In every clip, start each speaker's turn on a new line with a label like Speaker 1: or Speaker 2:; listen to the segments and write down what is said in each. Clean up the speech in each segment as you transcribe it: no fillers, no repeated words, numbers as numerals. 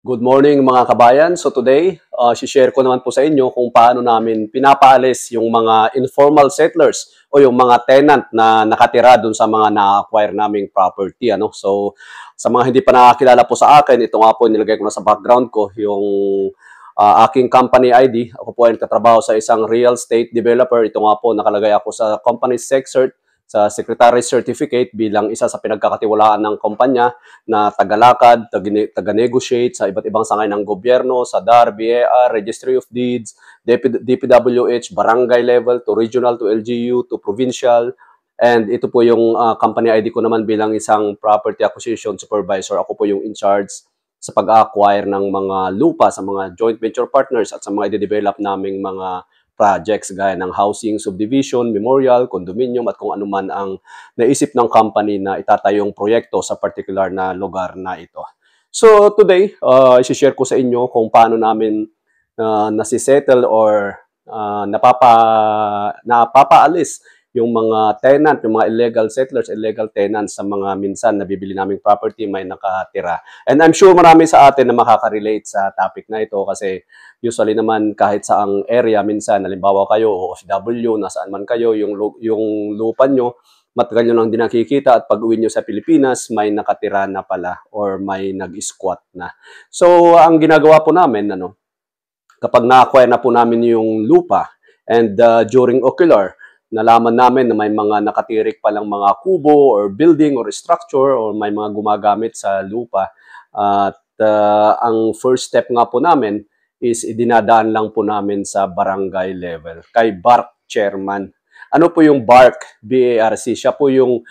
Speaker 1: Good morning mga kabayan. So today, share ko naman po sa inyo kung paano namin pinapaalis yung mga informal settlers o yung mga tenant na nakatira dun sa mga na-acquire naming property. So sa mga hindi pa nakakilala po sa akin, ito nga po nilagay ko na sa background ko yung aking company ID. Ako po ay nagtatrabaho sa isang real estate developer. Ito nga po nakalagay ako sa company SecCert sa Secretary Certificate bilang isa sa pinagkakatiwalaan ng kumpanya na tagalakad, taga-negotiate sa iba't ibang sangay ng gobyerno, sa DAR, BAR, Registry of Deeds, DPWH, barangay level, to regional, to LGU, to provincial. And ito po yung company ID ko naman bilang isang property acquisition supervisor. Ako po yung in charge sa pag-acquire ng mga lupa sa mga joint venture partners at sa mga i-develop naming mga projects gaya ng housing, subdivision, memorial, condominium at kung ano man ang naisip ng company na itatayong proyekto sa particular na lugar na ito. So today, isi-share ko sa inyo kung paano namin nasisettle or napapaalis yung mga tenant, yung mga illegal settlers, illegal tenants sa mga minsan nabibili naming property may nakatira. And I'm sure marami sa atin na makaka-relate sa topic na ito kasi usually naman kahit sa ang area minsan, halimbawa kayo OFW, nasaan man kayo, yung lupa nyo, matagal nyo lang din nakikita at pag uwi nyo sa Pilipinas, may nakatira na pala or may nag-squat na. So ang ginagawa po namin, kapag na-acquire na po namin yung lupa and during ocular, nalaman namin na may mga nakatirik palang mga kubo or building or structure or may mga gumagamit sa lupa. At ang first step nga po namin is idinadaan lang po namin sa barangay level, kay BARC chairman. Ano po yung BARC? BARC. Siya po yung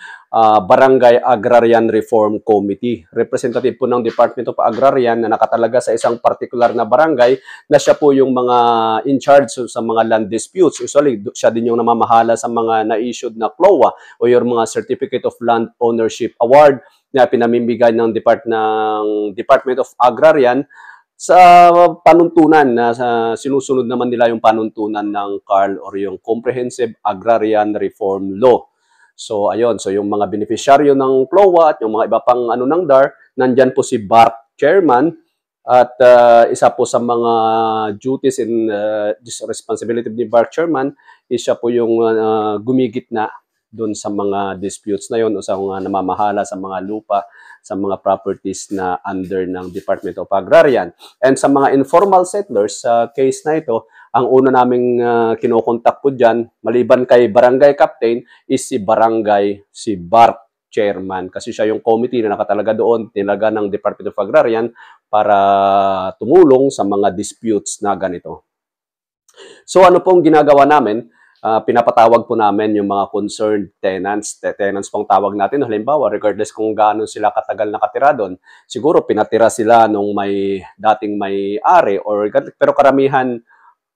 Speaker 1: Barangay Agrarian Reform Committee. Representative po ng Department of Agrarian na nakatalaga sa isang particular na barangay na siya po yung mga in charge sa mga land disputes. Usually, siya din yung namamahala sa mga na-issued na CLOA o yung mga Certificate of Land Ownership Award na pinamimigay ng Department of Agrarian sa panuntunan na sinusunod naman nila yung panuntunan ng CARL or yung Comprehensive Agrarian Reform Law. So ayun, so yung mga beneficiaryo ng CLOA at yung mga iba pang ng DAR, nandyan po si BARC chairman at isa po sa mga duties and responsibility ni BARC chairman is siya po yung gumigitna doon sa mga disputes na yon o sa mga namamahala sa mga lupa, sa mga properties na under ng Department of Agrarian. And sa mga informal settlers, sa case na ito, ang una naming kinokontak po dyan, maliban kay barangay captain, is si BARC chairman. Kasi siya yung committee na nakatalaga doon, tinaga ng Department of Agrarian para tumulong sa mga disputes na ganito. So ano pong ginagawa namin? Pinapatawag po namin yung mga concerned tenants. Tenants pong tawag natin. Halimbawa, regardless kung gaano sila katagal nakatira doon, siguro pinatira sila nung dating may-ari pero karamihan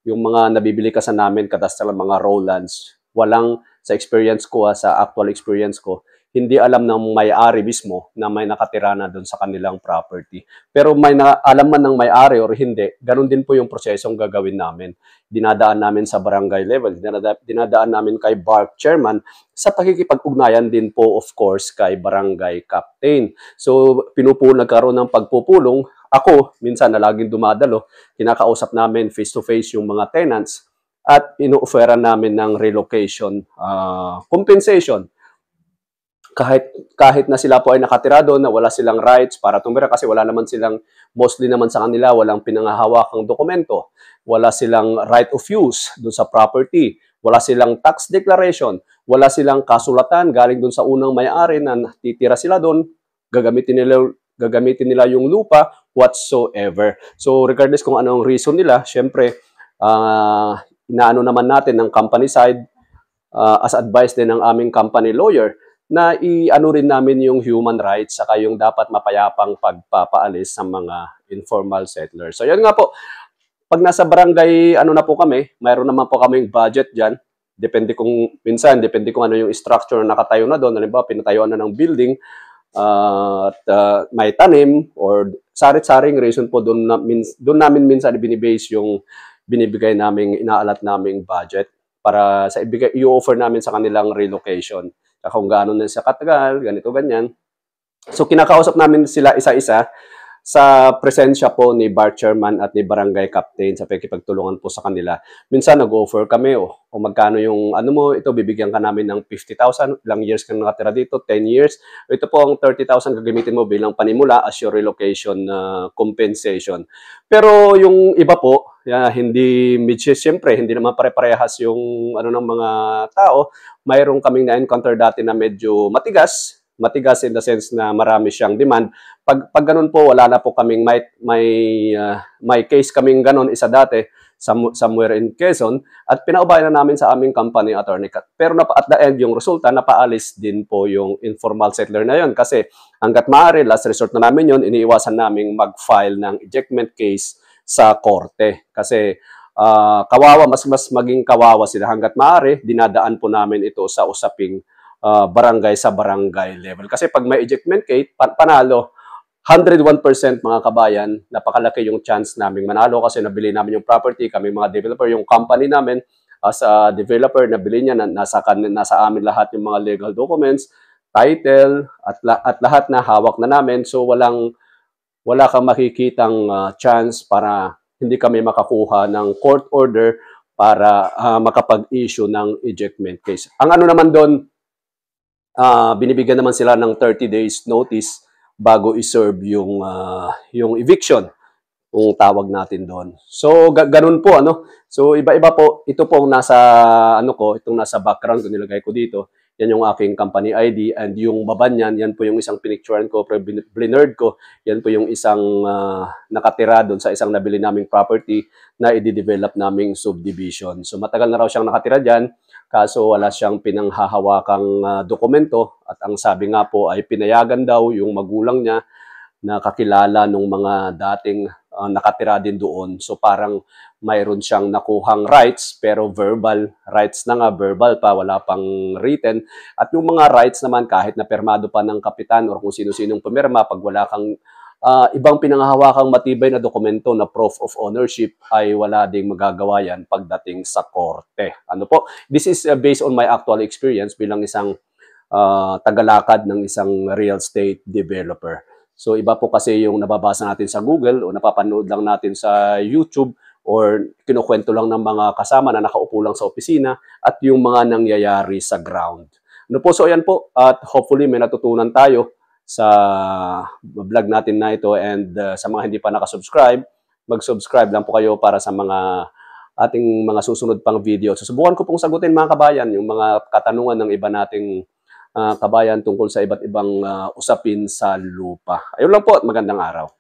Speaker 1: yung mga nabibili kasi namin kadastral mga Rowlands. Walang sa experience ko, sa actual experience ko, hindi alam ng may-ari mismo na may nakatira na doon sa kanilang property. Pero alam man ng may-ari or hindi, ganun din po yung prosesong gagawin namin. Dinadaan namin sa barangay level, dinadaan namin kay BARC chairman sa pakikipag-ugnayan din po of course kay barangay captain. So nagkaroon ng pagpupulong. Ako, minsan na laging dumadalo, kinakausap namin face-to-face yung mga tenants at ino-offeran namin ng relocation compensation. Kahit na sila po ay nakatira doon na wala silang rights para tumira kasi wala naman silang, mostly naman sa kanila, walang pinangahawakang dokumento. Wala silang right of use doon sa property. Wala silang tax declaration. Wala silang kasulatan galing doon sa unang may-ari na titira sila doon. Gagamitin nila yung lupa whatsoever. So regardless kung anong reason nila, syempre, inaano naman natin ng company side as advice din ng aming company lawyer na i-ano rin namin yung human rights saka yung dapat mapayapang pagpapaalis sa mga informal settlers. So yun nga po, pag nasa barangay na po kami, mayroon naman po kaming budget dyan. Depende kung ano yung structure na nakatayo na doon. Halimbawa, pinatayuan na ng building at may tanim or sarit-saring reason po doon namin minsan binibase yung binibigay naming inaalat naming budget para sa i-offer namin sa kanilang relocation. Kung gaano na siya katagal, ganito, ganyan. So, kinakausap namin sila isa-isa sa presensya po ni Bar Chairman at ni Barangay Captain sa pakikipagtulungan po sa kanila, minsan nag-offer kami, o magkano yung ano mo, ito bibigyan ka namin ng 50,000, ilang years kang nakatira dito, 10 years. Ito po ang 30,000 gagamitin mo bilang panimula as your relocation compensation. Pero yung iba po, hindi, siyempre, hindi naman pare-parehas yung ano ng mga tao. Mayroong kaming na-encounter dati na medyo matigas in the sense na marami siyang demand. Pag ganun po, wala na po kaming may case kaming ganun isa dati somewhere in Quezon at pinaubayan na namin sa aming company attorney. Pero at the end, yung resulta, napaalis din po yung informal settler na yun kasi hanggat maaari, last resort na namin yun, iniiwasan naming mag-file ng ejectment case sa korte. Kasi kawawa, mas maging kawawa sila. Hanggat maaari, dinadaan po namin ito sa usaping barangay sa barangay level. Kasi pag may ejectment case, panalo, 101% mga kabayan, napakalaki yung chance namin manalo kasi nabili namin yung property, kami mga developer, yung company namin as a developer, nabili niya, nasa amin lahat yung mga legal documents, title, at lahat na hawak na namin. So wala kang makikitang chance para hindi kami makakuha ng court order para makapag-issue ng ejectment case. Ang ano naman doon, binibigyan naman sila ng 30 days notice bago i-serve yung eviction, kung tawag natin doon. So ganun po ano. So iba-iba po. Ito pong nasa itong nasa background ko, nilagay ko dito. Yan yung aking company ID, and yung baba niyan, yan po yung isang pinicturean ko, blinerd ko. Yan po yung isang nakatira doon sa isang nabili naming property na i-develop naming subdivision. So matagal na raw siyang nakatira diyan. Kaso wala siyang pinanghahawakang dokumento at ang sabi nga po ay pinayagan daw yung magulang niya na kakilala nung mga dating nakatira din doon. So parang mayroon siyang nakuhang rights pero verbal rights na nga, verbal pa, wala pang written. At yung mga rights naman kahit na permado pa ng kapitan or kung sino-sinong pumirma, pag wala kang ibang pinanghahawakang matibay na dokumento na proof of ownership ay wala ding magagawa yan pagdating sa korte. Ano po? This is based on my actual experience bilang isang tagalakad ng isang real estate developer. So iba po kasi yung nababasa natin sa Google o napapanood lang natin sa YouTube or kinukwento lang ng mga kasama na nakaupo lang sa opisina at yung mga nangyayari sa ground. Ano po? So ayan po, at hopefully may natutunan tayo sa vlog natin na ito, and sa mga hindi pa nakasubscribe, mag-subscribe lang po kayo para sa mga ating mga susunod pang video. Susubukan ko pong sagutin mga kabayan yung mga katanungan ng iba nating kabayan tungkol sa iba't ibang usapin sa lupa. Ayun lang po at magandang araw.